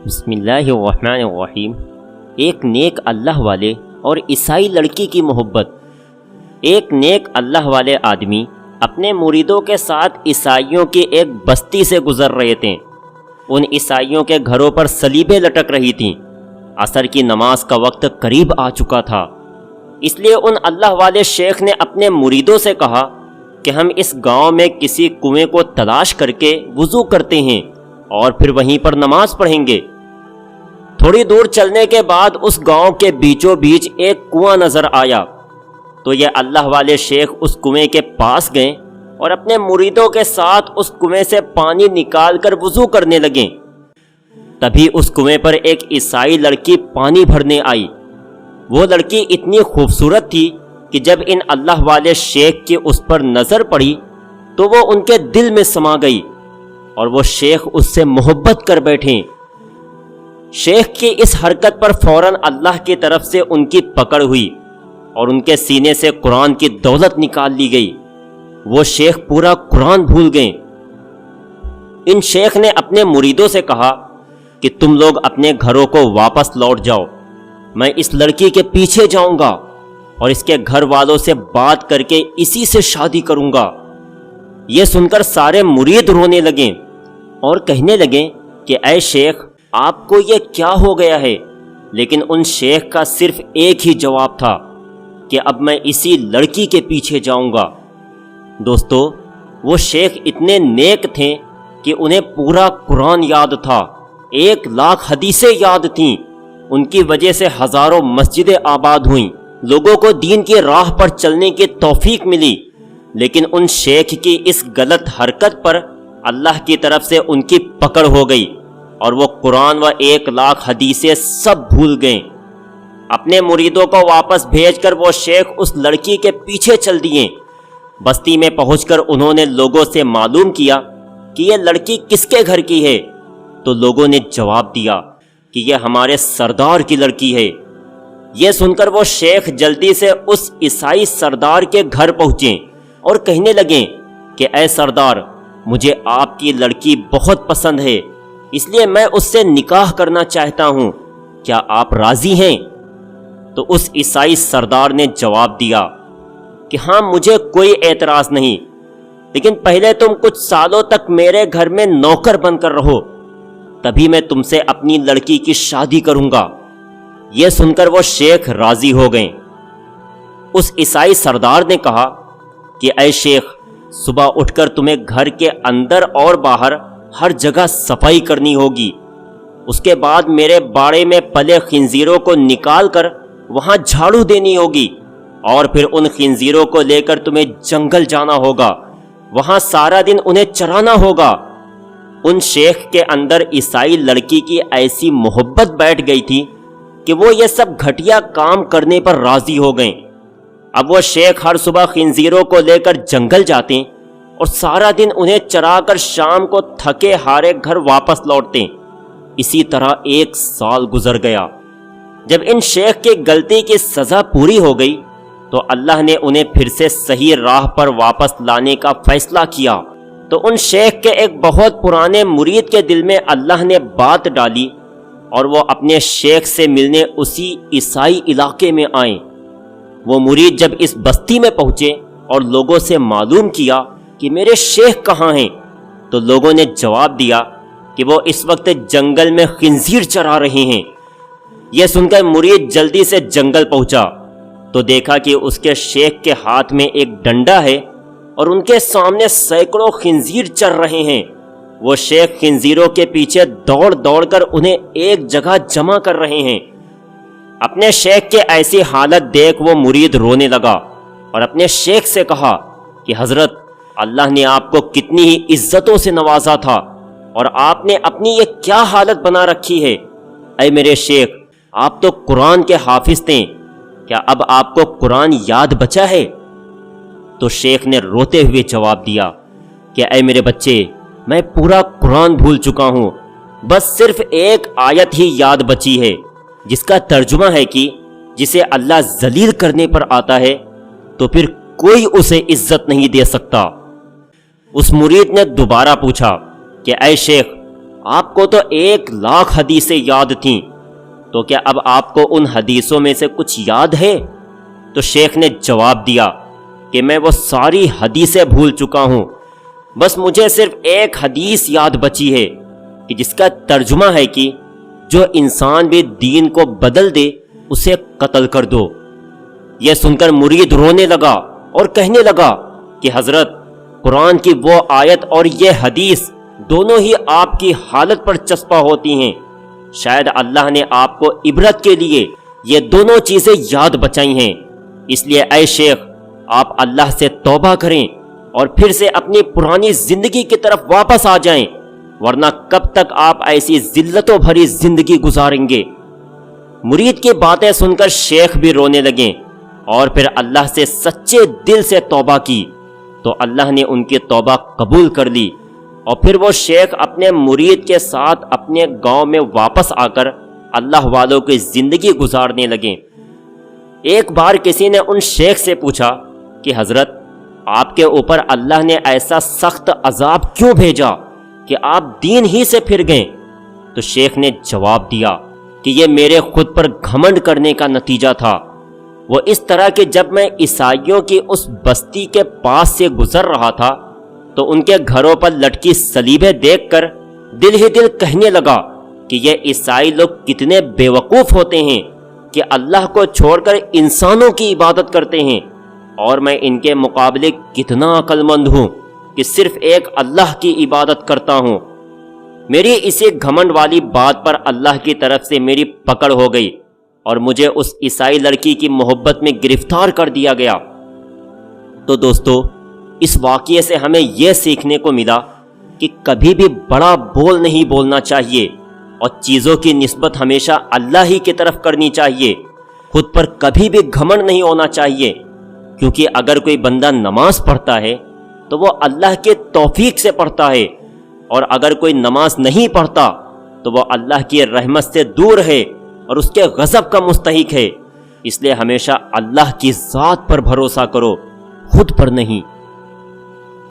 بسم اللہ الرحمن الرحیم۔ ایک نیک اللہ والے اور عیسائی لڑکی کی محبت۔ ایک نیک اللہ والے آدمی اپنے مریدوں کے ساتھ عیسائیوں کی ایک بستی سے گزر رہے تھے۔ ان عیسائیوں کے گھروں پر صلیبیں لٹک رہی تھیں۔ عصر کی نماز کا وقت قریب آ چکا تھا، اس لیے ان اللہ والے شیخ نے اپنے مریدوں سے کہا کہ ہم اس گاؤں میں کسی کنویں کو تلاش کر کے وضو کرتے ہیں اور پھر وہیں پر نماز پڑھیں گے۔ تھوڑی دور چلنے کے بعد اس گاؤں کے بیچوں بیچ ایک کنواں نظر آیا، تو یہ اللہ والے شیخ اس کنویں کے پاس گئے اور اپنے مریدوں کے ساتھ اس کنویں سے پانی نکال کر وضو کرنے لگے۔ تبھی اس کنویں پر ایک عیسائی لڑکی پانی بھرنے آئی۔ وہ لڑکی اتنی خوبصورت تھی کہ جب ان اللہ والے شیخ کی اس پر نظر پڑی تو وہ ان کے دل میں سما گئی اور وہ شیخ اس سے محبت کر بیٹھے۔ شیخ کی اس حرکت پر فوراً اللہ کی طرف سے ان کی پکڑ ہوئی اور ان کے سینے سے قرآن کی دولت نکال لی گئی۔ وہ شیخ پورا قرآن بھول گئے۔ ان شیخ نے اپنے مریدوں سے کہا کہ تم لوگ اپنے گھروں کو واپس لوٹ جاؤ، میں اس لڑکی کے پیچھے جاؤں گا اور اس کے گھر والوں سے بات کر کے اسی سے شادی کروں گا۔ یہ سن کر سارے مرید رونے لگے اور کہنے لگے کہ اے شیخ، آپ کو یہ کیا ہو گیا ہے؟ لیکن ان شیخ کا صرف ایک ہی جواب تھا کہ اب میں اسی لڑکی کے پیچھے جاؤں گا۔ دوستو، وہ شیخ اتنے نیک تھے کہ انہیں پورا قرآن یاد تھا، 1,00,000 حدیثیں یاد تھیں۔ ان کی وجہ سے ہزاروں مسجدیں آباد ہوئیں، لوگوں کو دین کی راہ پر چلنے کی توفیق ملی۔ لیکن ان شیخ کی اس غلط حرکت پر اللہ کی طرف سے ان کی پکڑ ہو گئی اور وہ قرآن و 1,00,000 حدیثیں سب بھول گئے۔ اپنے مریدوں کو واپس بھیج کر وہ شیخ اس لڑکی کے پیچھے چل دیے۔ بستی میں پہنچ کر انہوں نے لوگوں سے معلوم کیا کہ یہ لڑکی کس کے گھر کی ہے، تو لوگوں نے جواب دیا کہ یہ ہمارے سردار کی لڑکی ہے۔ یہ سن کر وہ شیخ جلدی سے اس عیسائی سردار کے گھر پہنچے اور کہنے لگے کہ اے سردار، مجھے آپ کی لڑکی بہت پسند ہے، اس لیے میں اس سے نکاح کرنا چاہتا ہوں، کیا آپ راضی ہیں؟ تو اس عیسائی سردار نے جواب دیا کہ ہاں، مجھے کوئی اعتراض نہیں، لیکن پہلے تم کچھ سالوں تک میرے گھر میں نوکر بن کر رہو، تبھی میں تم سے اپنی لڑکی کی شادی کروں گا۔ یہ سن کر وہ شیخ راضی ہو گئے۔ اس عیسائی سردار نے کہا کہ اے شیخ، صبح اٹھ کر تمہیں گھر کے اندر اور باہر ہر جگہ صفائی کرنی ہوگی، اس کے بعد میرے باڑے میں پلے خنزیروں کو نکال کر وہاں جھاڑو دینی ہوگی، اور پھر ان خنزیروں کو لے کر تمہیں جنگل جانا ہوگا، وہاں سارا دن انہیں چرانا ہوگا۔ ان شیخ کے اندر عیسائی لڑکی کی ایسی محبت بیٹھ گئی تھی کہ وہ یہ سب گھٹیا کام کرنے پر راضی ہو گئے۔ اب وہ شیخ ہر صبح خنزیروں کو لے کر جنگل جاتے اور سارا دن انہیں چرا کر شام کو تھکے ہارے گھر واپس لوٹتے۔ اسی طرح 1 سال گزر گیا۔ جب ان شیخ کی غلطی کی سزا پوری ہو گئی تو اللہ نے انہیں پھر سے صحیح راہ پر واپس لانے کا فیصلہ کیا۔ تو ان شیخ کے ایک بہت پرانے مرید کے دل میں اللہ نے بات ڈالی اور وہ اپنے شیخ سے ملنے اسی عیسائی علاقے میں آئیں۔ وہ مرید جب اس بستی میں پہنچے اور لوگوں سے معلوم کیا کہ میرے شیخ کہاں ہیں، تو لوگوں نے جواب دیا کہ وہ اس وقت جنگل میں خنزیر چرا رہے ہیں۔ یہ سن کر مرید جلدی سے جنگل پہنچا تو دیکھا کہ اس کے شیخ کے ہاتھ میں ایک ڈنڈا ہے اور ان کے سامنے سینکڑوں خنزیر چر رہے ہیں۔ وہ شیخ خنزیروں کے پیچھے دوڑ دوڑ کر انہیں ایک جگہ جمع کر رہے ہیں۔ اپنے شیخ کی ایسی حالت دیکھ وہ مرید رونے لگا اور اپنے شیخ سے کہا کہ حضرت، اللہ نے آپ کو کتنی ہی عزتوں سے نوازا تھا اور آپ نے اپنی یہ کیا حالت بنا رکھی ہے؟ اے میرے شیخ، آپ تو قرآن کے حافظ تھے، کیا اب آپ کو قرآن یاد بچا ہے؟ تو شیخ نے روتے ہوئے جواب دیا کہ اے میرے بچے، میں پورا قرآن بھول چکا ہوں، بس صرف ایک آیت ہی یاد بچی ہے، جس کا ترجمہ ہے کہ جسے اللہ ذلیل کرنے پر آتا ہے تو پھر کوئی اسے عزت نہیں دے سکتا۔ اس مرید نے دوبارہ پوچھا کہ اے شیخ، آپ کو تو 1,00,000 حدیثیں یاد تھیں، تو کیا اب آپ کو ان حدیثوں میں سے کچھ یاد ہے؟ تو شیخ نے جواب دیا کہ میں وہ ساری حدیثیں بھول چکا ہوں، بس مجھے صرف ایک حدیث یاد بچی ہے کہ جس کا ترجمہ ہے کہ جو انسان بھی دین کو بدل دے اسے قتل کر دو۔ یہ سن کر مرید رونے لگا اور کہنے لگا کہ حضرت، قرآن کی وہ آیت اور یہ حدیث دونوں ہی آپ کی حالت پر چسپاں ہوتی ہیں، شاید اللہ نے آپ کو عبرت کے لیے یہ دونوں چیزیں یاد بچائی ہیں، اس لیے اے شیخ آپ اللہ سے توبہ کریں اور پھر سے اپنی پرانی زندگی کی طرف واپس آ جائیں، ورنہ کب تک آپ ایسی ذلتوں بھری زندگی گزاریں گے؟ مرید کی باتیں سن کر شیخ بھی رونے لگے اور پھر اللہ سے سچے دل سے توبہ کی، تو اللہ نے ان کی توبہ قبول کر لی، اور پھر وہ شیخ اپنے مرید کے ساتھ اپنے گاؤں میں واپس آ کر اللہ والوں کی زندگی گزارنے لگے۔ ایک بار کسی نے ان شیخ سے پوچھا کہ حضرت، آپ کے اوپر اللہ نے ایسا سخت عذاب کیوں بھیجا کہ آپ دین ہی سے پھر گئے؟ تو شیخ نے جواب دیا کہ یہ میرے خود پر گھمنڈ کرنے کا نتیجہ تھا۔ وہ اس طرح کہ جب میں عیسائیوں کی اس بستی کے پاس سے گزر رہا تھا تو ان کے گھروں پر لٹکی صلیبیں دیکھ کر دل ہی دل کہنے لگا کہ یہ عیسائی لوگ کتنے بے وقوف ہوتے ہیں کہ اللہ کو چھوڑ کر انسانوں کی عبادت کرتے ہیں، اور میں ان کے مقابلے کتنا عقل مند ہوں کہ صرف ایک اللہ کی عبادت کرتا ہوں۔ میری اسی گھمنڈ والی بات پر اللہ کی طرف سے میری پکڑ ہو گئی اور مجھے اس عیسائی لڑکی کی محبت میں گرفتار کر دیا گیا۔ تو دوستو، اس واقعے سے ہمیں یہ سیکھنے کو ملا کہ کبھی بھی بڑا بول نہیں بولنا چاہیے، اور چیزوں کی نسبت ہمیشہ اللہ ہی کی طرف کرنی چاہیے۔ خود پر کبھی بھی گھمنڈ نہیں ہونا چاہیے، کیونکہ اگر کوئی بندہ نماز پڑھتا ہے تو وہ اللہ کے توفیق سے پڑھتا ہے، اور اگر کوئی نماز نہیں پڑھتا تو وہ اللہ کی رحمت سے دور ہے اور اس کے غضب کا مستحق ہے۔ اس لیے ہمیشہ اللہ کی ذات پر بھروسہ کرو، خود پر نہیں۔